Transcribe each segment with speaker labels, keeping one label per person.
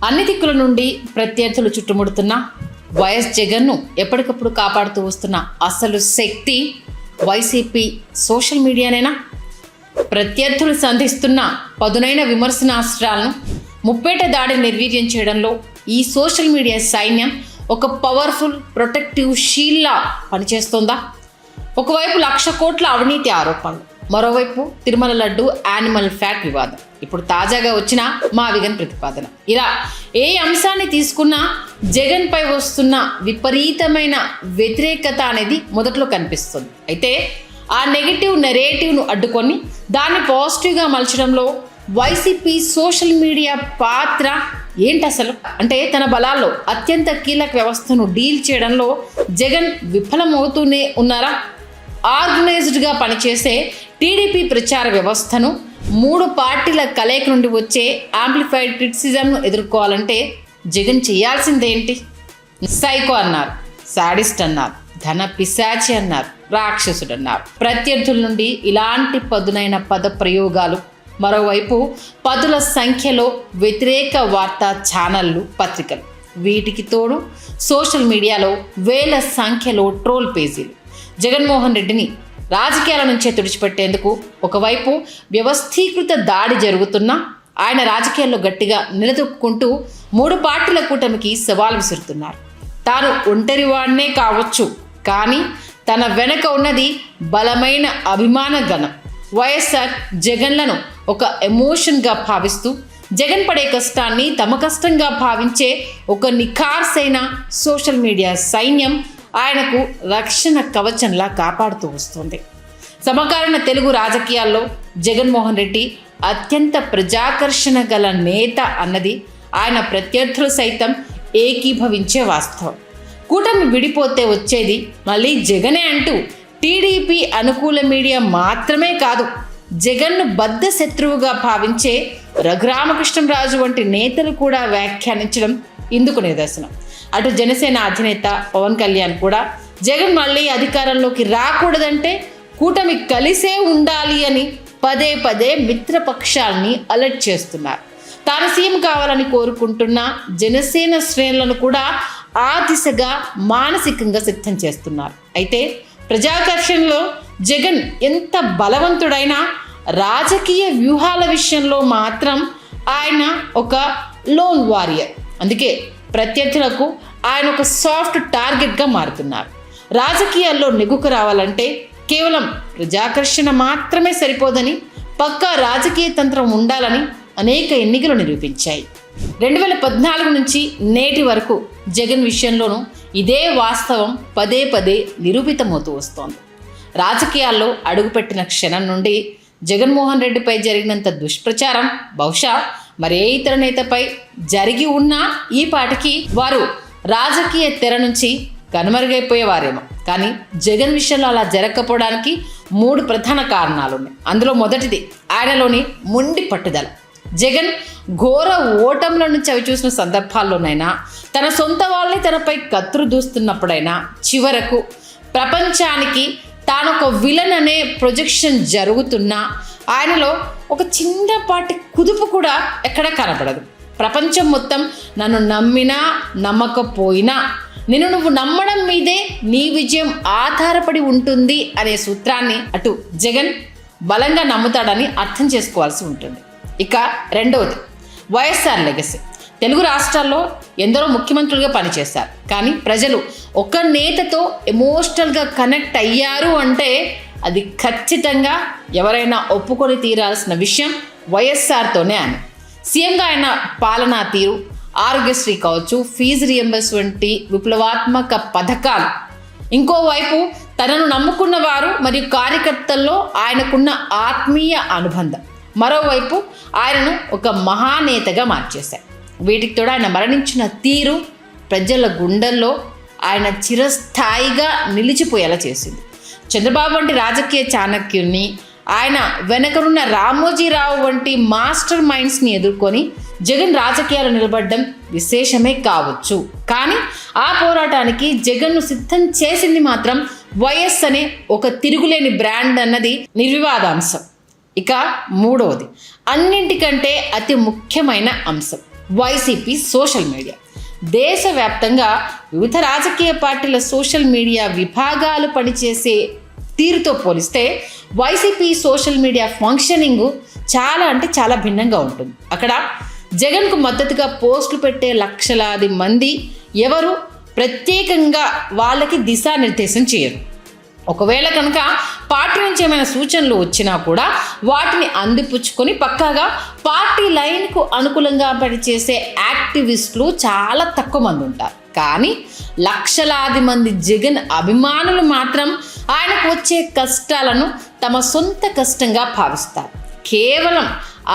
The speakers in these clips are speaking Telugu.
Speaker 1: అన్ని దిక్కుల నుండి ప్రత్యర్థులు చుట్టుముడుతున్న వైఎస్ జగన్ను ఎప్పటికప్పుడు కాపాడుతూ వస్తున్న అసలు శక్తి వైసీపీ సోషల్ మీడియానేనా? ప్రత్యర్థులు సంధిస్తున్న పదునైన విమర్శనాస్త్రాలను ముప్పేట దాడిని నిర్వీర్యం చేయడంలో ఈ సోషల్ మీడియా సైన్యం ఒక పవర్ఫుల్ ప్రొటెక్టివ్ షీల్డ్లా పనిచేస్తోందా? ఒకవైపు 1,00,000 కోట్ల అవినీతి ఆరోపణలు, మరోవైపు తిరుమల లడ్డు యానిమల్ ఫ్యాట్ వివాదం, ఇప్పుడు తాజాగా వచ్చిన మావిగన్ ప్రతిపాదన. ఇలా ఏ అంశాన్ని తీసుకున్నా జగన్ పై వస్తున్న విపరీతమైన వ్యతిరేకత అనేది మొదట్లో కనిపిస్తుంది. అయితే ఆ నెగిటివ్ నెరేటివ్ను అడ్డుకొని దాన్ని పాజిటివ్గా మలచడంలో వైసీపీ సోషల్ మీడియా పాత్ర ఏంటి అసలు? అంటే తన బలాల్లో అత్యంత కీలక వ్యవస్థను డీల్ చేయడంలో జగన్ విఫలమవుతూనే ఉన్నారా? ఆర్గనైజ్డ్గా పనిచేసే టీడీపీ ప్రచార వ్యవస్థను 3 పార్టీల కలయిక నుండి వచ్చే యాంప్లిఫైడ్ క్రిటిసిజంను ఎదుర్కోవాలంటే జగన్ చేయాల్సిందేంటి? సైకో అన్నారు, సాడిస్ట్ అన్నారు, ధన పిశాచి అన్నారు, రాక్షసుడు అన్నారు. ప్రత్యర్థుల నుండి ఇలాంటి పదునైన పద ప్రయోగాలు, మరోవైపు పదుల సంఖ్యలో వ్యతిరేక వార్తా ఛానళ్లు, పత్రికలు, వీటికి తోడు సోషల్ మీడియాలో వేల సంఖ్యలో ట్రోల్ పేజీలు జగన్మోహన్ రెడ్డిని రాజకీయాల నుంచే తుడిచిపెట్టేందుకు ఒకవైపు వ్యవస్థీకృత దాడి జరుగుతున్నా ఆయన రాజకీయాల్లో గట్టిగా నిలదొక్కుంటూ 3 పార్టీల కూటమికి సవాల్ విసురుతున్నారు. తాను ఒంటరివాడినే కావచ్చు, కానీ తన వెనక ఉన్నది బలమైన అభిమాన గణం. వైఎస్ఆర్ జగన్లను ఒక ఎమోషన్గా భావిస్తూ జగన్ పడే కష్టాన్ని తమ కష్టంగా భావించే ఒక నిఖార్సైన సోషల్ మీడియా సైన్యం ఆయనకు రక్షణ కవచంలా కాపాడుతూ వస్తుంది. సమకాలీన తెలుగు రాజకీయాల్లో జగన్మోహన్ రెడ్డి అత్యంత ప్రజాకర్షణ గల నేత అన్నది ఆయన ప్రత్యర్థులు సైతం ఏకీభవించే వాస్తవం. కూటమి విడిపోతే వచ్చేది మళ్ళీ జగనే అంటూ టీడీపీ అనుకూల మీడియా మాత్రమే కాదు, జగన్ను బద్ధ శత్రువుగా భావించే రఘురామకృష్ణరాజు వంటి నేతలు కూడా వ్యాఖ్యానించడం ఇందుకు నిదర్శనం. అటు జనసేన అధినేత పవన్ కళ్యాణ్ కూడా జగన్ మళ్ళీ అధికారంలోకి రాకూడదంటే కూటమి కలిసే ఉండాలి అని పదే పదే మిత్రపక్షాల్ని అలర్ట్ చేస్తున్నారు. తాను సీఎం కావాలని కోరుకుంటున్న జనసేన శ్రేణులను కూడా ఆ దిశగా మానసికంగా సిద్ధం చేస్తున్నారు. అయితే ప్రజాకర్షణలో జగన్ ఎంత బలవంతుడైనా రాజకీయ వ్యూహాల విషయంలో మాత్రం ఆయన ఒక లోన్ వారియర్. అందుకే ప్రత్యర్థులకు ఆయన ఒక సాఫ్ట్ టార్గెట్గా మారుతున్నారు. రాజకీయాల్లో నెగ్గుకు రావాలంటే కేవలం ప్రజాకర్షణ మాత్రమే సరిపోదని, పక్కా రాజకీయ తంత్రం ఉండాలని అనేక ఎన్నికలు నిరూపించాయి. 2014 నుంచి నేటి వరకు జగన్ విషయంలోనూ ఇదే వాస్తవం పదే పదే నిరూపితమవుతూ వస్తోంది. రాజకీయాల్లో అడుగుపెట్టిన క్షణం నుండి జగన్మోహన్ రెడ్డిపై జరిగినంత దుష్ప్రచారం బహుశా మరే ఇతర నేతపై జరిగి ఉన్నా ఈ పాటికి వారు రాజకీయ తెర నుంచి కనుమరుగైపోయేవారేమో. కానీ జగన్ విషయంలో అలా జరగకపోవడానికి 3 ప్రధాన కారణాలు ఉన్నాయి. అందులో మొదటిది ఆయనలోని మొండి పట్టుదల. జగన్ ఘోర ఓటంల నుంచి అవి చూసిన సందర్భాల్లోనైనా, తన సొంత వాళ్ళే తనపై కత్తులు దూస్తున్నప్పుడైనా, చివరకు ప్రపంచానికి తానొక విలన్ అనే ప్రొజెక్షన్ జరుగుతున్నా ఆయనలో ఒక చిన్నపాటి కుదుపు కూడా ఎక్కడా కనపడదు. ప్రపంచం మొత్తం నన్ను నమ్మినా నమ్మకపోయినా నిన్ను నువ్వు నమ్మడం మీదే నీ విజయం ఆధారపడి ఉంటుంది అనే సూత్రాన్ని అటు జగన్ బలంగా నమ్ముతాడని అర్థం చేసుకోవాల్సి ఉంటుంది. ఇక రెండవది వైఎస్ఆర్ లెగసీ. తెలుగు రాష్ట్రాల్లో ఎందరో ముఖ్యమంత్రులుగా పనిచేశారు, కానీ ప్రజలు ఒక నేతతో ఎమోషనల్గా కనెక్ట్ అయ్యారు అంటే అది ఖచ్చితంగా ఎవరైనా ఒప్పుకొని తీరాల్సిన విషయం వైఎస్ఆర్తోనే అని. సీఎంగా ఆయన పాలనా తీరు, ఆరోగ్యశ్రీ కావచ్చు, ఫీజు రియంబర్స్ వంటి విప్లవాత్మక పథకాలు, ఇంకోవైపు తనను నమ్ముకున్న వారు మరియు కార్యకర్తల్లో ఆయనకున్న ఆత్మీయ అనుబంధం, మరోవైపు ఆయనను ఒక మహానేతగా మార్చేశాయి. వీటికి తోడు ఆయన మరణించిన తీరు ప్రజల గుండెల్లో ఆయన చిరస్థాయిగా నిలిచిపోయేలా చేసింది. చంద్రబాబు వంటి రాజకీయ చాణక్యుల్ని, ఆయన వెనకనున్న రామోజీరావు వంటి మాస్టర్ మైండ్స్ని ఎదుర్కొని జగన్ రాజకీయాలు నిలబడడం విశేషమే కావచ్చు. కానీ ఆ పోరాటానికి జగన్ను సిద్ధం చేసింది మాత్రం వైఎస్ అనే ఒక తిరుగులేని బ్రాండ్ అన్నది నిర్వివాదాంశం. ఇక మూడవది, అన్నింటికంటే అతి ముఖ్యమైన అంశం, వైసీపీ సోషల్ మీడియా. దేశవ్యాప్తంగా వివిధ రాజకీయ పార్టీల సోషల్ మీడియా విభాగాలు పనిచేసే తీరుతో పోలిస్తే వైసీపీ సోషల్ మీడియా ఫంక్షనింగ్ చాలా అంటే చాలా భిన్నంగా ఉంటుంది. అక్కడ జగన్కు మద్దతుగా పోస్టులు పెట్టే లక్షలాది మంది ఎవరు ప్రత్యేకంగా వాళ్ళకి దిశానిర్దేశం చేయరు. ఒకవేళ కనుక పార్టీ నుంచి ఏమైనా సూచనలు వచ్చినా కూడా వాటిని అందిపుచ్చుకొని పక్కాగా పార్టీ లైన్కు అనుకూలంగా పనిచేసే యాక్టివిస్టులు చాలా తక్కువ మంది ఉంటారు. కానీ లక్షలాది మంది జగన్ అభిమానులు మాత్రం ఆయనకు వచ్చే కష్టాలను తమ సొంత కష్టంగా భావిస్తారు. కేవలం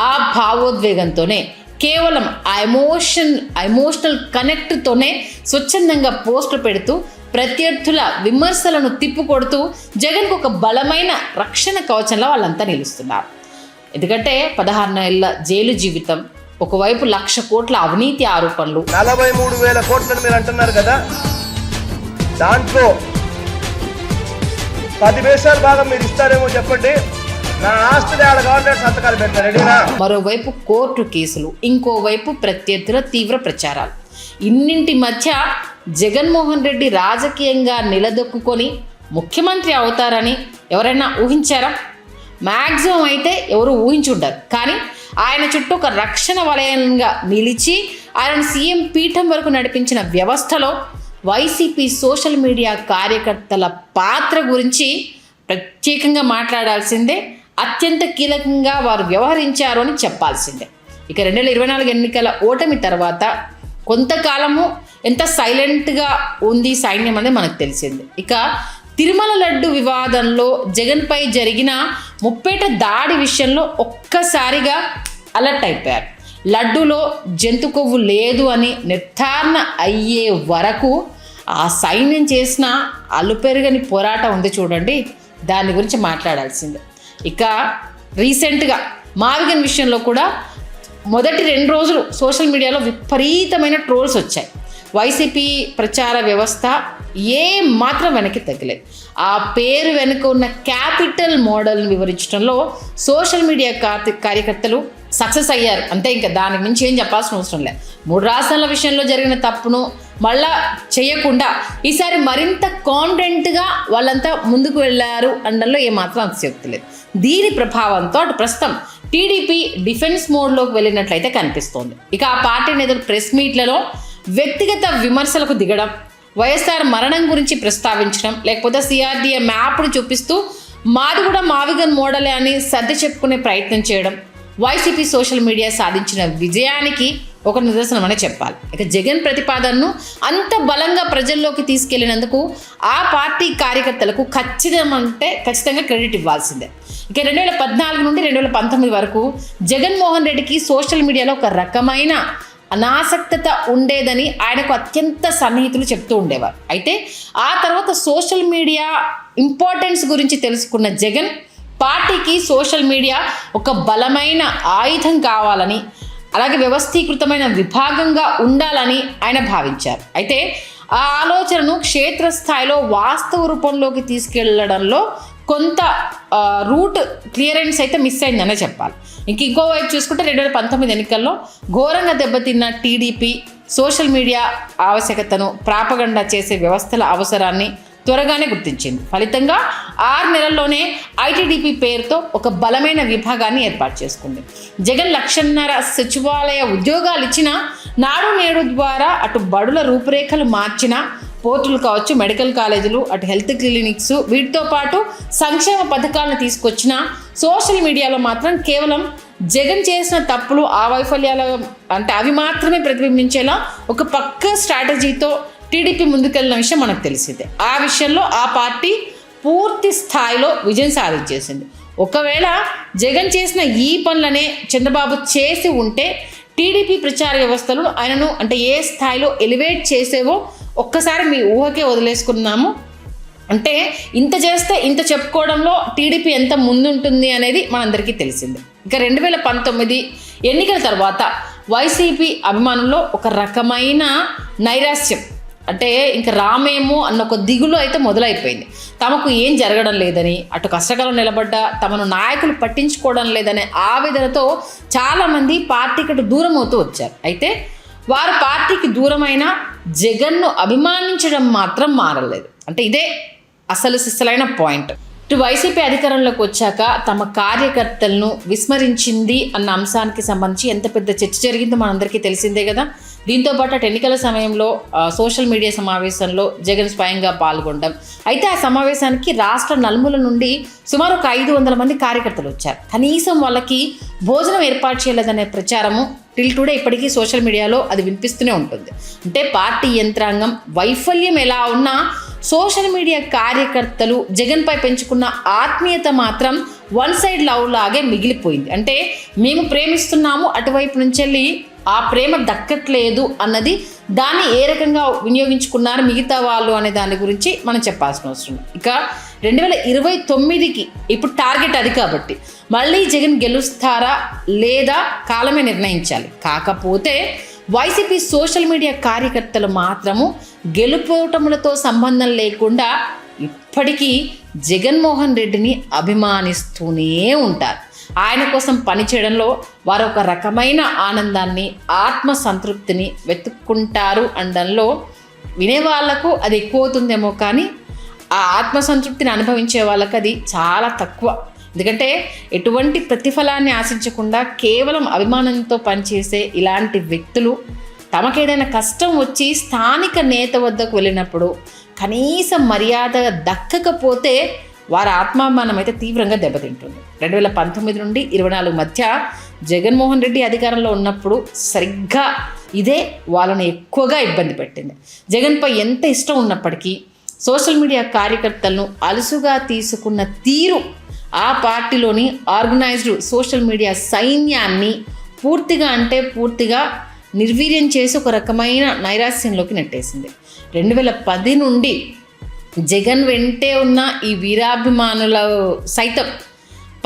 Speaker 1: ఆ భావోద్వేగంతోనే, కేవలం ఆ ఎమోషనల్ కనెక్ట్తోనే స్వచ్ఛందంగా పోస్టులు పెడుతూ ప్రత్యర్థుల విమర్శలను తిప్పుకొడుతూ జగన్కు ఒక బలమైన రక్షణ కవచంలో వాళ్ళంతా నిలుస్తున్నారు. ఎందుకంటే 16 నెలల జైలు జీవితం, ఒకవైపు 1,00,000 కోట్ల అవినీతి ఆరోపణలు,
Speaker 2: 43,000 కోట్లని మీరు అంటున్నారు కదా, దాంట్లో 10 పైసలు భాగం మీరు ఇస్తారేమో చెప్పండి, నా ఆస్తిని ఆడ గవర్నమెంట్ సంతకాలు పెట్టారు.
Speaker 1: మరోవైపు కోర్టు కేసులు, ఇంకోవైపు ప్రత్యర్థుల తీవ్ర ప్రచారాలు. ఇన్నింటి మధ్య జగన్మోహన్ రెడ్డి రాజకీయంగా నిలదొక్కుని ముఖ్యమంత్రి అవుతారని ఎవరైనా ఊహించారా? మ్యాక్సిమం అయితే ఎవరు ఊహించుంటారు. కానీ ఆయన చుట్టూ ఒక రక్షణ వలయంగా నిలిచి ఆయన సీఎం పీఠం వరకు నడిపించిన వ్యవస్థలో వైసీపీ సోషల్ మీడియా కార్యకర్తల పాత్ర గురించి ప్రత్యేకంగా మాట్లాడాల్సిందే. అత్యంత కీలకంగా వారు వ్యవహరించారు అని చెప్పాల్సిందే. ఇక 2024 ఎన్నికల ఓటమి తర్వాత కొంతకాలము ఎంత సైలెంట్గా ఉంది సైన్యం అనేది మనకు తెలిసింది. ఇక తిరుమల లడ్డు వివాదంలో జగన్పై జరిగిన ముప్పేట దాడి విషయంలో ఒక్కసారిగా అలర్ట్ అయిపోయారు. లడ్డూలో జంతు కొవ్వు లేదు అని నిర్ధారణ అయ్యే వరకు ఆ సైన్యం చేసిన అలుపెరుగని పోరాటం ఉంది చూడండి, దాని గురించి మాట్లాడాల్సిందే. ఇక రీసెంట్గా మావిగన్ విషయంలో కూడా మొదటి 2 రోజులు సోషల్ మీడియాలో విపరీతమైన ట్రోల్స్ వచ్చాయి. వైసీపీ ప్రచార వ్యవస్థ ఏ మాత్రం వెనక్కి తగ్గలేదు. ఆ పేరు వెనుక ఉన్న క్యాపిటల్ మోడల్ని వివరించడంలో సోషల్ మీడియా కార్యకర్తలు సక్సెస్ అయ్యారు. అంతే, ఇంకా దాని మించి ఏం చెప్పాల్సిన అవసరం లేదు. 3 రాష్ట్రాల విషయంలో జరిగిన తప్పును మళ్ళా చేయకుండా ఈసారి మరింత కాన్ఫిడెంట్గా వాళ్ళంతా ముందుకు వెళ్ళారు అనడంలో ఏమాత్రం అతిశయోక్తి లేదు. దీని ప్రభావంతో అటు ప్రస్తుతం టీడీపీ డిఫెన్స్ మోడ్లోకి వెళ్ళినట్లయితే కనిపిస్తోంది. ఇక ఆ పార్టీ నేతలు ప్రెస్ మీట్లలో వ్యక్తిగత విమర్శలకు దిగడం, వైఎస్ఆర్ మరణం గురించి ప్రస్తావించడం, లేకపోతే సిఆర్డీఏ మ్యాప్ను చూపిస్తూ మాది కూడా మావిగన్ మోడలే అని సర్ది చెప్పుకునే ప్రయత్నం చేయడం వైసీపీ సోషల్ మీడియా సాధించిన విజయానికి ఒక నిదర్శనం అనే చెప్పాలి. ఇక జగన్ ప్రతిపాదనను అంత బలంగా ప్రజల్లోకి తీసుకెళ్లినందుకు ఆ పార్టీ కార్యకర్తలకు ఖచ్చితంగా క్రెడిట్ ఇవ్వాల్సిందే. ఇక 2014 నుండి 2019 వరకు జగన్మోహన్ రెడ్డికి సోషల్ మీడియాలో ఒక రకమైన అనాసక్తత ఉండేదని ఆయనకు అత్యంత సన్నిహితులు చెప్తూ ఉండేవారు. అయితే ఆ తర్వాత సోషల్ మీడియా ఇంపార్టెన్స్ గురించి తెలుసుకున్న జగన్ పార్టీకి సోషల్ మీడియా ఒక బలమైన ఆయుధం కావాలని, అలాగే వ్యవస్థీకృతమైన విభాగంగా ఉండాలని ఆయన భావించారు. అయితే ఆ ఆలోచనను క్షేత్రస్థాయిలో వాస్తవ రూపంలోకి తీసుకెళ్లడంలో కొంత రూట్ క్లియరెన్స్ అయితే మిస్ అయిందనే చెప్పాలి. ఇంకోవైపు చూసుకుంటే 2019 ఎన్నికల్లో ఘోరంగా దెబ్బతిన్న టీడీపీ సోషల్ మీడియా ఆవశ్యకతను, ప్రాపగండా చేసే వ్యవస్థల అవసరాన్ని త్వరగానే గుర్తించింది. ఫలితంగా 6 నెలల్లోనే ఐటీడీపీ పేరుతో ఒక బలమైన విభాగాన్ని ఏర్పాటు చేసుకుంది. జగన్ 1,50,000 సచివాలయ ఉద్యోగాలు ఇచ్చిన, నాడు నేడు ద్వారా అటు బడుల రూపురేఖలు మార్చిన, పోర్టులు కావచ్చు, మెడికల్ కాలేజీలు, అటు హెల్త్ క్లినిక్స్, వీటితో పాటు సంక్షేమ పథకాలను తీసుకొచ్చిన సోషల్ మీడియాలో మాత్రం కేవలం జగన్ చేసిన తప్పులు, ఆ వైఫల్యాలు అవి మాత్రమే ప్రతిబింబించేలా ఒక పక్క స్ట్రాటజీతో టీడీపీ ముందుకెళ్ళిన విషయం మనకు తెలిసిందే. ఆ విషయంలో ఆ పార్టీ పూర్తి స్థాయిలో విజయం సాధించేసింది. ఒకవేళ జగన్ చేసిన ఈ పనులనే చంద్రబాబు చేసి ఉంటే టీడీపీ ప్రచార వ్యవస్థలు ఆయనను ఏ స్థాయిలో ఎలివేట్ చేసేవో ఒక్కసారి మీ ఊహకే వదిలేసుకున్నాము. ఇంత చేస్తే ఇంత చెప్పుకోవడంలో టీడీపీ ఎంత ముందుంటుంది అనేది మనందరికీ తెలిసిందే. ఇక 2019 ఎన్నికల తర్వాత వైసీపీ అభిమానుల్లో ఒక రకమైన నైరాశ్యం, అంటే ఇంకా రామేమో అన్న ఒక దిగులు అయితే మొదలైపోయింది. తమకు ఏం జరగడం లేదని, అటు కష్టకాలం నిలబడ్డ తమను నాయకులు పట్టించుకోవడం లేదనే ఆవేదనతో చాలామంది పార్టీకి అటు దూరం అవుతూ వచ్చారు. అయితే వారు పార్టీకి దూరమైన జగన్ను అభిమానించడం మాత్రం మారలేదు. అంటే ఇదే అసలు సిస్సలైన పాయింట్. ఇటు వైసీపీ అధికారంలోకి వచ్చాక తమ కార్యకర్తలను విస్మరించింది అన్న అంశానికి సంబంధించి ఎంత పెద్ద చర్చ జరిగిందో మనందరికీ తెలిసిందే కదా. దీంతో పాటు అటు ఎన్నికల సమయంలో సోషల్ మీడియా సమావేశంలో జగన్ స్వయంగా పాల్గొనడం. అయితే ఆ సమావేశానికి రాష్ట్ర నలుమూల నుండి సుమారు ఒక 500 మంది కార్యకర్తలు వచ్చారు. కనీసం వాళ్ళకి భోజనం ఏర్పాటు చేయలేదనే ప్రచారము టిల్ టుడే ఇప్పటికీ సోషల్ మీడియాలో అది వినిపిస్తూనే ఉంటుంది. అంటే పార్టీ యంత్రాంగం వైఫల్యం ఎలా ఉన్నా సోషల్ మీడియా కార్యకర్తలు జగన్పై పెంచుకున్న ఆత్మీయత మాత్రం వన్ సైడ్ లవ్ లాగే మిగిలిపోయింది. అంటే మేము ప్రేమిస్తున్నాము, అటువైపు నుంచి వెళ్ళి ఆ ప్రేమ దక్కట్లేదు అన్నది దాన్ని ఏ రకంగా వినియోగించుకున్నారు మిగతా వాళ్ళు అనే దాని గురించి మనం చెప్పాల్సిన అవసరం. ఇక 2029కి ఇప్పుడు టార్గెట్ అది కాబట్టి మళ్ళీ జగన్ గెలుస్తారా లేదా కాలమే నిర్ణయించాలి. కాకపోతే వైసీపీ సోషల్ మీడియా కార్యకర్తలు మాత్రము గెలుపోటములతో సంబంధం లేకుండా ఇప్పటికీ జగన్మోహన్ రెడ్డిని అభిమానిస్తూనే ఉంటారు. ఆయన కోసం పనిచేయడంలో వారు ఒక రకమైన ఆనందాన్ని, ఆత్మసంతృప్తిని వెతుక్కుంటారు అనడంలో వినేవాళ్లకు అది ఎక్కువ అవుతుందేమో, కానీ ఆ ఆత్మసంతృప్తిని అనుభవించే వాళ్ళకి అది చాలా తక్కువ. ఎందుకంటే ఎటువంటి ప్రతిఫలాన్ని ఆశించకుండా కేవలం అభిమానంతో పనిచేసే ఇలాంటి వ్యక్తులు తమకేదైనా కష్టం వచ్చి స్థానిక నేత వద్దకు వెళ్ళినప్పుడు కనీసం మర్యాద దక్కకపోతే వారి ఆత్మాభిమానం అయితే తీవ్రంగా దెబ్బతింటుంది. 2019 నుండి 24 మధ్య జగన్మోహన్ రెడ్డి అధికారంలో ఉన్నప్పుడు సరిగ్గా ఇదే వాళ్ళని ఎక్కువగా ఇబ్బంది పెట్టింది. జగన్పై ఎంత ఇష్టం ఉన్నప్పటికీ సోషల్ మీడియా కార్యకర్తలను అలుసుగా తీసుకున్న తీరు ఆ పార్టీలోని ఆర్గనైజ్డ్ సోషల్ మీడియా సైన్యాన్ని పూర్తిగా నిర్వీర్యం చేసి ఒక రకమైన నైరాస్యంలోకి నెట్టేసింది. 2010 నుండి జగన్ వెంటే ఉన్న ఈ వీరాభిమానుల సైతం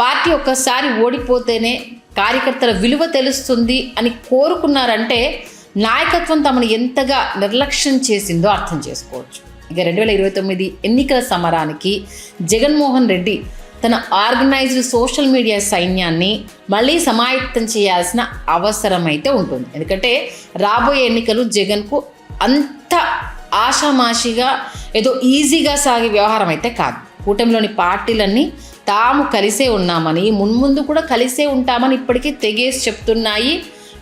Speaker 1: పార్టీ ఒక్కసారి ఓడిపోతేనే కార్యకర్తల విలువ తెలుస్తుంది అని కోరుకున్నారంటే నాయకత్వం తమను ఎంతగా నిర్లక్ష్యం చేసిందో అర్థం చేసుకోవచ్చు. ఇక 2029 ఎన్నికల సమరానికి జగన్మోహన్ రెడ్డి తన ఆర్గనైజ్డ్ సోషల్ మీడియా సైన్యాన్ని మళ్ళీ సమాయత్తం చేయాల్సిన అవసరం అయితే ఉంటుంది. ఎందుకంటే రాబోయే ఎన్నికలు జగన్కు అంత ఆషామాషిగా ఏదో ఈజీగా సాగే వ్యవహారం అయితే కాదు. కూటమిలోని పార్టీలన్నీ తాము కలిసే ఉన్నామని, మున్ముందు కూడా కలిసే ఉంటామని ఇప్పటికీ తెగేసి చెప్తున్నాయి.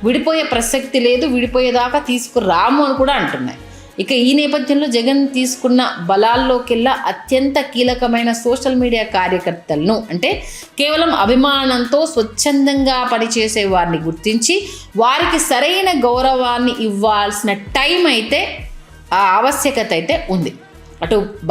Speaker 1: విడిపోయే ప్రసక్తి లేదు, విడిపోయేదాకా తీసుకురాము అని కూడా అంటున్నాయి. ఇక ఈ నేపథ్యంలో జగన్ తీసుకున్న బలాల్లోకెల్లా అత్యంత కీలకమైన సోషల్ మీడియా కార్యకర్తలను, అంటే కేవలం అభిమానంతో స్వచ్ఛందంగా పనిచేసే వారిని గుర్తించి వారికి సరైన గౌరవాన్ని ఇవ్వాల్సిన టైం అయితే, ఆ ఆవశ్యకత అయితే ఉంది. అటు